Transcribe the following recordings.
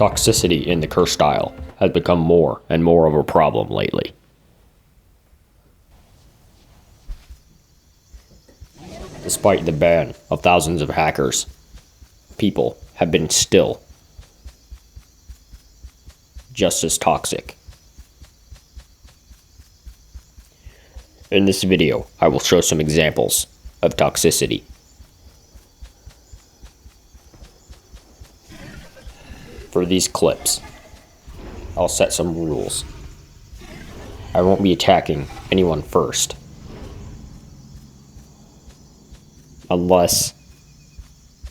Toxicity in the cursed isle has become more and more of a problem lately. Despite the ban of thousands of hackers, people have been still just as toxic. In this video, I will show some examples of toxicity. For these clips, I'll set some rules. I won't be attacking anyone first, unless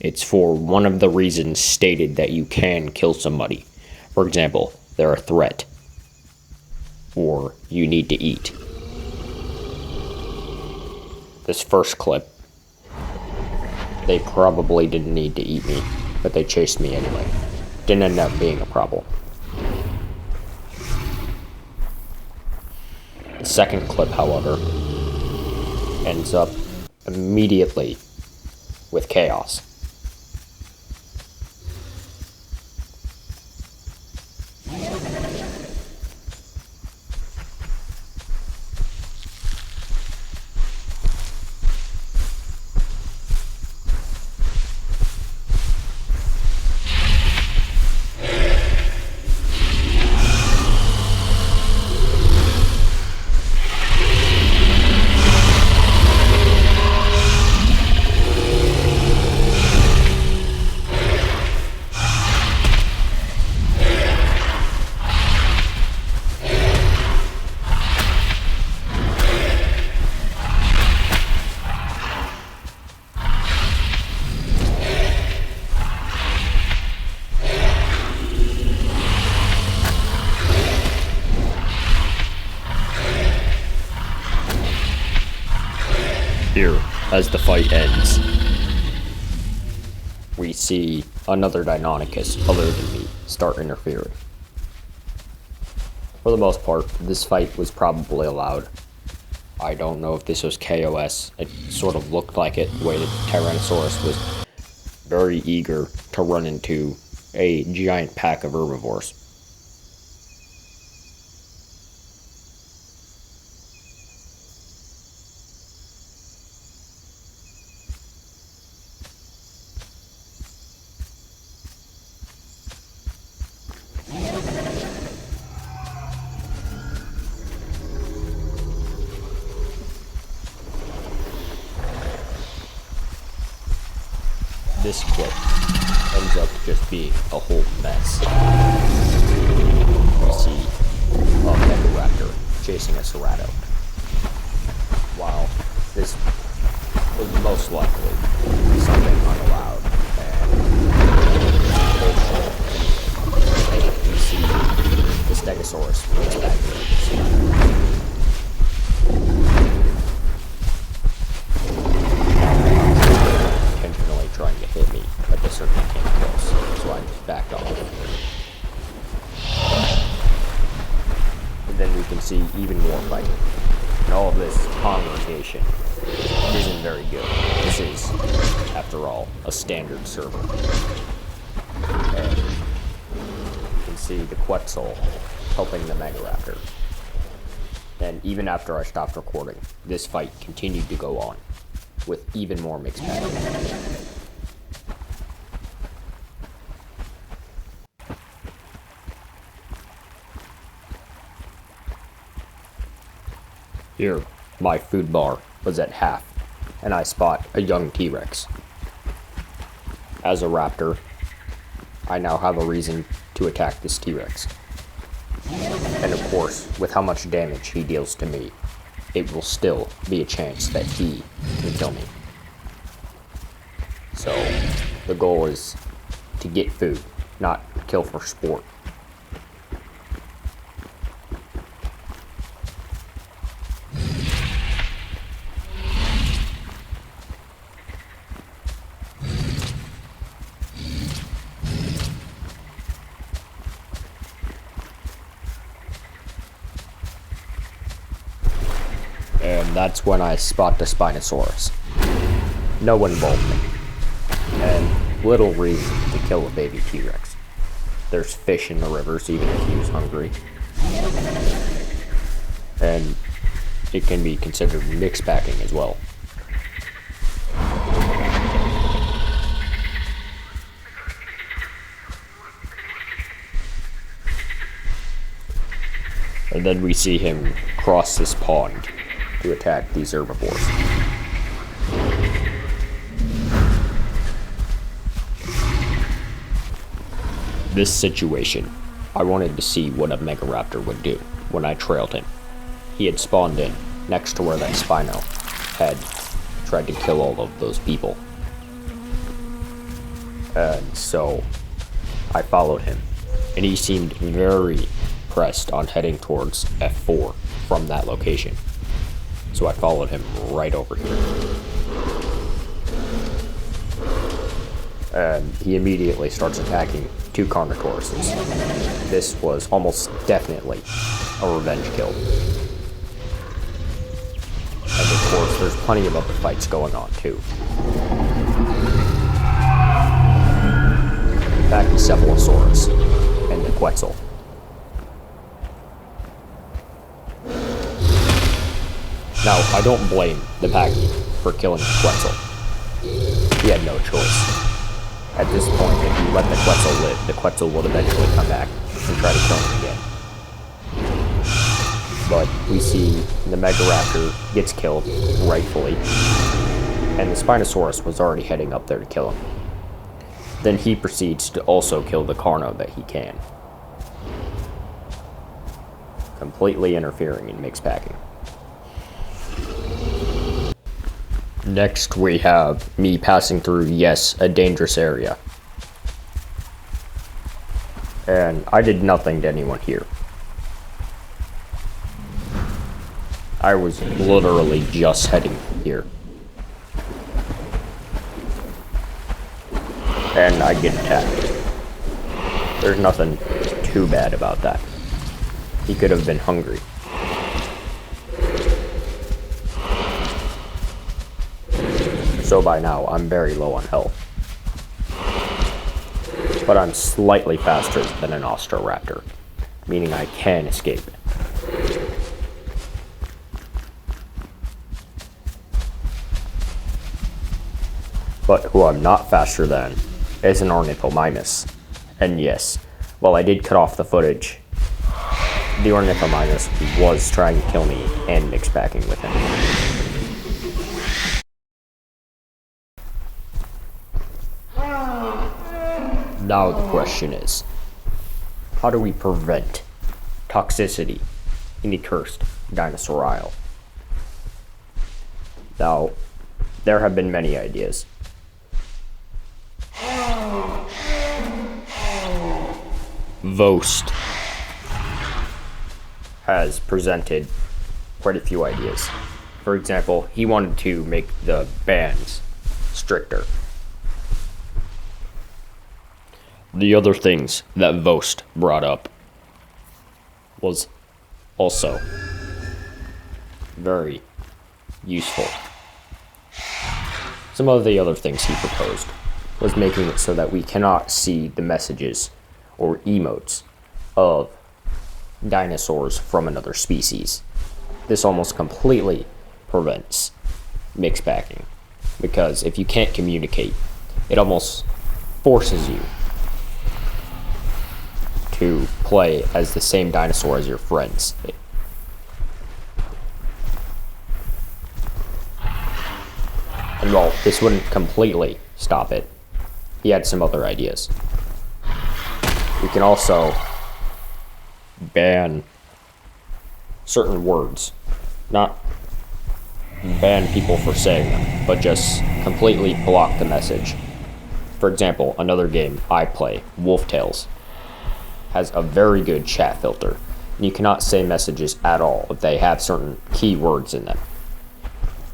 it's for one of the reasons stated that you can kill somebody. For example, they're a threat, or you need to eat. This first clip, they probably didn't need to eat me, but they chased me anyway. Didn't end up being a problem. The second clip, however, ends up immediately with chaos. Here, as the fight ends, we see another Deinonychus other than me start interfering. For the most part, this fight was probably allowed. I don't know if this was KOS. It sort of looked like it, the way that Tyrannosaurus was very eager to run into a giant pack of herbivores. This clip ends up just being a whole mess. We see a Megaraptor chasing a Cerrato. While this is most likely something unallowed and bullshit, we see the Stegosaurus runs back trying to hit me, but they certainly came close, so I just backed off. And then we can see even more fighting. And all of this conversation isn't very good. This is, after all, a standard server. And you can see the Quetzal helping the Megaraptor. And even after I stopped recording, this fight continued to go on, with even more mixed battles. Here, my food bar was at half, and I spot a young T-Rex. As a raptor, I now have a reason to attack this T-Rex. And of course, with how much damage he deals to me, it will still be a chance that he can kill me. So, the goal is to get food, not kill for sport. And that's when I spot the Spinosaurus. No involvement, and little reason to kill a baby T-Rex. There's fish in the rivers, even if he was hungry. And it can be considered mixed packing as well. And then we see him cross this pond to attack these herbivores. This situation, I wanted to see what a Megaraptor would do when I trailed him. He had spawned in next to where that Spino had tried to kill all of those people. And so I followed him, and he seemed very pressed on heading towards F4 from that location. So I followed him right over here. And he immediately starts attacking two Carnotauruses. This was almost definitely a revenge kill. And of course, there's plenty of other fights going on too. Pachycephalosaurus and the Quetzal. Now, I don't blame the Pachy for killing the Quetzal. He had no choice. At this point, if you let the Quetzal live, the Quetzal will eventually come back and try to kill him again. But we see the Megaraptor gets killed, rightfully, and the Spinosaurus was already heading up there to kill him. Then he proceeds to also kill the Carno that he can, completely interfering in mixed packing. Next, we have me passing through, yes, a dangerous area. And I did nothing to anyone here. I was literally just heading here. And I get attacked. There's nothing too bad about that. He could have been hungry. So by now, I'm very low on health. But I'm slightly faster than an Ostroraptor, meaning I can escape. But who I'm not faster than is an Ornithomimus. And yes, while I did cut off the footage, the Ornithomimus was trying to kill me and mix packing with him. Now the question is, how do we prevent toxicity in the cursed dinosaur isle? Now, there have been many ideas. Vost has presented quite a few ideas. For example, he wanted to make the bans stricter. The other things that Vost brought up was also very useful. Some of the other things he proposed was making it so that we cannot see the messages or emotes of dinosaurs from another species. This almost completely prevents mixed packing, because if you can't communicate, it almost forces you to play as the same dinosaur as your friends. And while this wouldn't completely stop it, he had some other ideas. We can also ban certain words, not ban people for saying them, but just completely block the message. For example, another game I play, Wolf Tales, has a very good chat filter. You cannot say messages at all if they have certain keywords in them.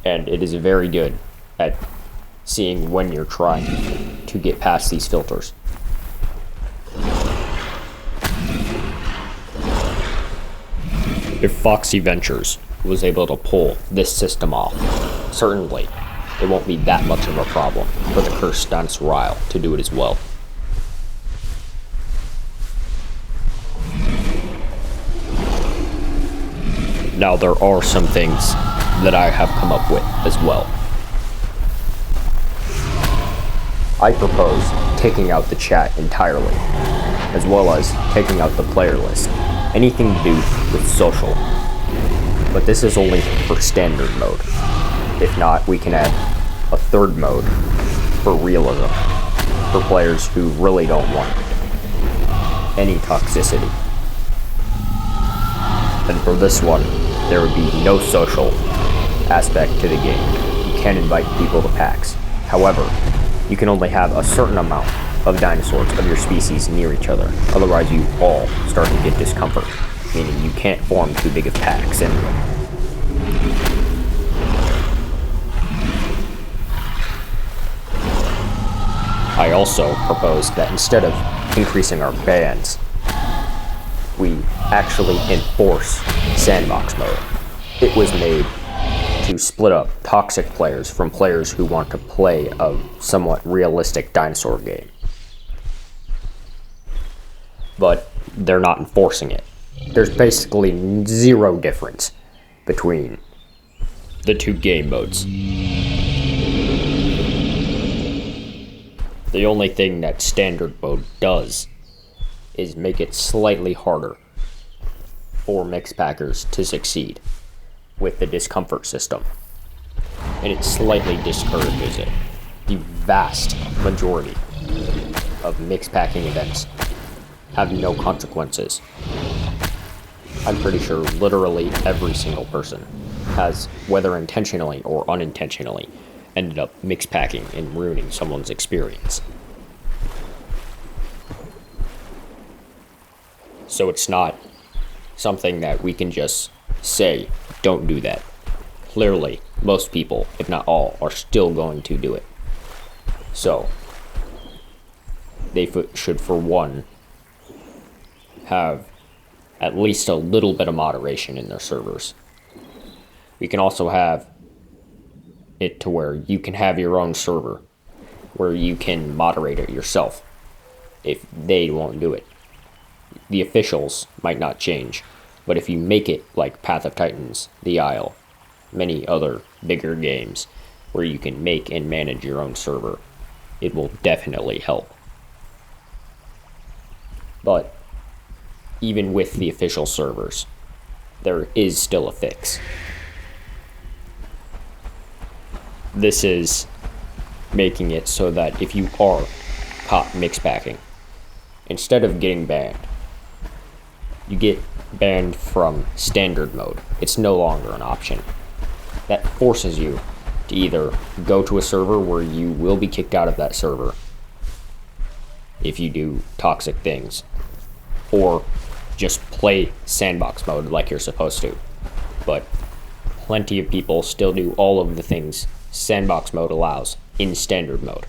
And it is very good at seeing when you're trying to get past these filters. If Foxy Ventures was able to pull this system off, certainly it won't be that much of a problem for the cursed dinosaur isle to do it as well. Now, there are some things that I have come up with as well. I propose taking out the chat entirely, as well as taking out the player list. Anything to do with social. But this is only for standard mode. If not, we can add a third mode for realism, for players who really don't want any toxicity. And for this one, there would be no social aspect to the game. You can invite people to packs. However, you can only have a certain amount of dinosaurs of your species near each other. Otherwise, you all start to get discomfort, meaning you can't form too big of packs anyway. I also propose that instead of increasing our bans, we actually enforce sandbox mode. It was made to split up toxic players from players who want to play a somewhat realistic dinosaur game. But they're not enforcing it. There's basically zero difference between the two game modes. The only thing that standard mode does is make it slightly harder for mixed packers to succeed with the discomfort system, and it slightly discourages it. The vast majority of mixed packing events have no consequences. I'm pretty sure literally every single person has, whether intentionally or unintentionally, ended up mixed packing and ruining someone's experience. So it's not something that we can just say, don't do that. Clearly, most people, if not all, are still going to do it. So, they should, for one, have at least a little bit of moderation in their servers. We can also have it to where you can have your own server, where you can moderate it yourself, if they won't do it. The officials might not change, but if you make it like Path of Titans, The Isle, many other bigger games where you can make and manage your own server, it will definitely help. But even with the official servers, there is still a fix. This is making it so that if you are caught mix packing, instead of getting banned, you get banned from standard mode. It's no longer an option. That forces you to either go to a server where you will be kicked out of that server if you do toxic things, or just play sandbox mode like you're supposed to. But plenty of people still do all of the things sandbox mode allows in standard mode.